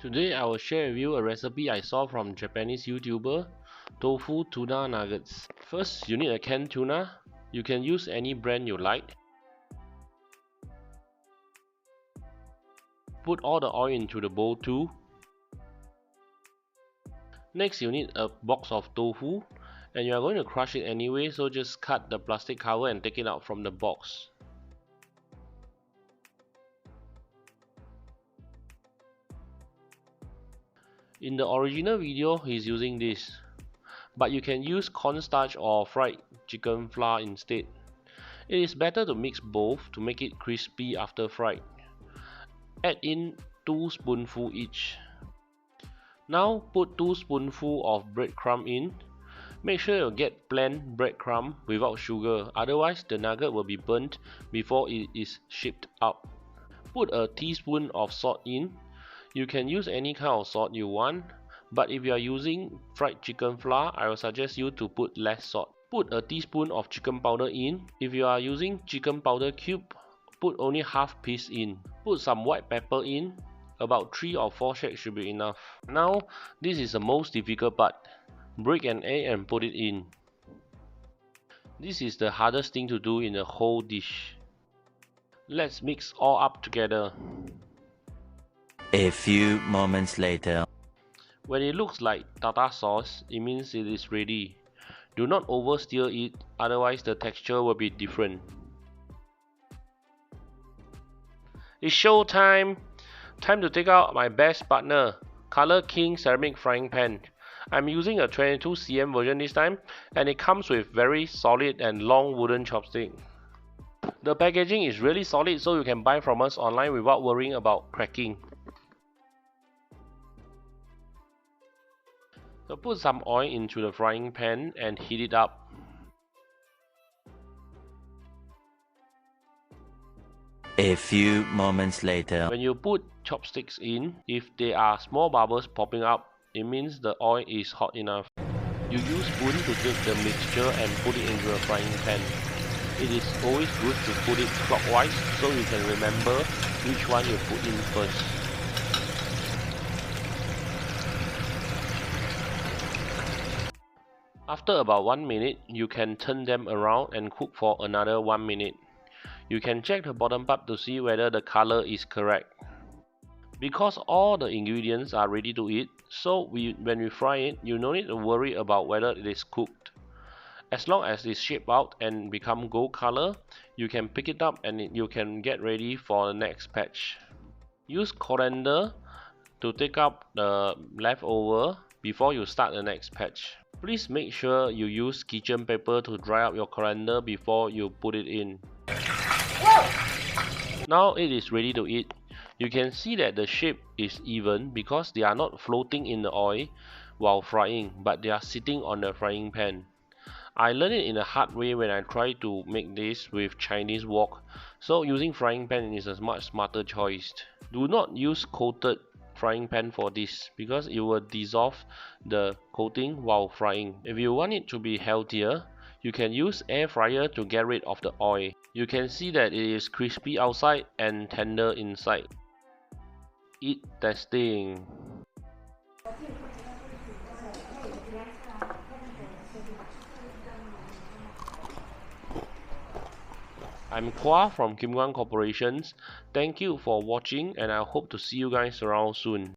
Today I will share with you a recipe I saw from Japanese YouTuber Tofu Tuna Nuggets. First, you need a canned tuna. You can use any brand you like. Put all the oil into the bowl too. Next, you need a box of tofu, and you are going to crush it anyway, so just cut the plastic cover and take it out from the box. In the original video, he's using this, but you can use cornstarch or fried chicken flour instead. It is better to mix both to make it crispy after fried. Add in 2 spoonfuls each. Now put 2 spoonfuls of breadcrumb in. Make sure you get plain breadcrumb without sugar, otherwise the nugget will be burnt before it is shipped out. Put a teaspoon of salt in. You can use any kind of salt you want, but if you are using fried chicken flour, I will suggest you to put less salt. Put a teaspoon of chicken powder in. If you are using chicken powder cube, put only half piece in. Put some white pepper in. About 3 or 4 shakes should be enough. Now, this is the most difficult part. Break an egg and put it in. This is the hardest thing to do in the whole dish. Let's mix all up together. A few moments later. When it looks like tartar sauce, it means it is ready. Do not over stir it, otherwise the texture will be different. It's show time! Time to take out my best partner, Color King ceramic frying pan. I'm using a 22cm version this time, and it comes with very solid and long wooden chopstick. The packaging is really solid, so you can buy from us online without worrying about cracking. So put some oil into the frying pan and heat it up. A few moments later. When you put chopsticks in, if there are small bubbles popping up, it means the oil is hot enough. You use spoon to take the mixture and put it into the frying pan. It is always good to put it clockwise so you can remember which one you put in first. After about 1 minute, you can turn them around and cook for another 1 minute. You can check the bottom part to see whether the color is correct. Because all the ingredients are ready to eat, so when we fry it, you no need to worry about whether it is cooked. As long as it's shaped out and become gold color, you can pick it up and you can get ready for the next batch. Use coriander to take up the leftover before you start the next batch. Please make sure you use kitchen paper to dry up your coriander before you put it in. Now it is ready to eat. You can see that the shape is even because they are not floating in the oil while frying, but they are sitting on the frying pan. I learned it in a hard way when I tried to make this with Chinese wok, so using frying pan is a much smarter choice. Do not use coated frying pan for this because it will dissolve the coating while frying. If you want it to be healthier, you can use air fryer to get rid of the oil. You can see that it is crispy outside and tender inside. Eat testing. I'm Kwa from Kim Guan Corporations. Thank you for watching and I hope to see you guys around soon.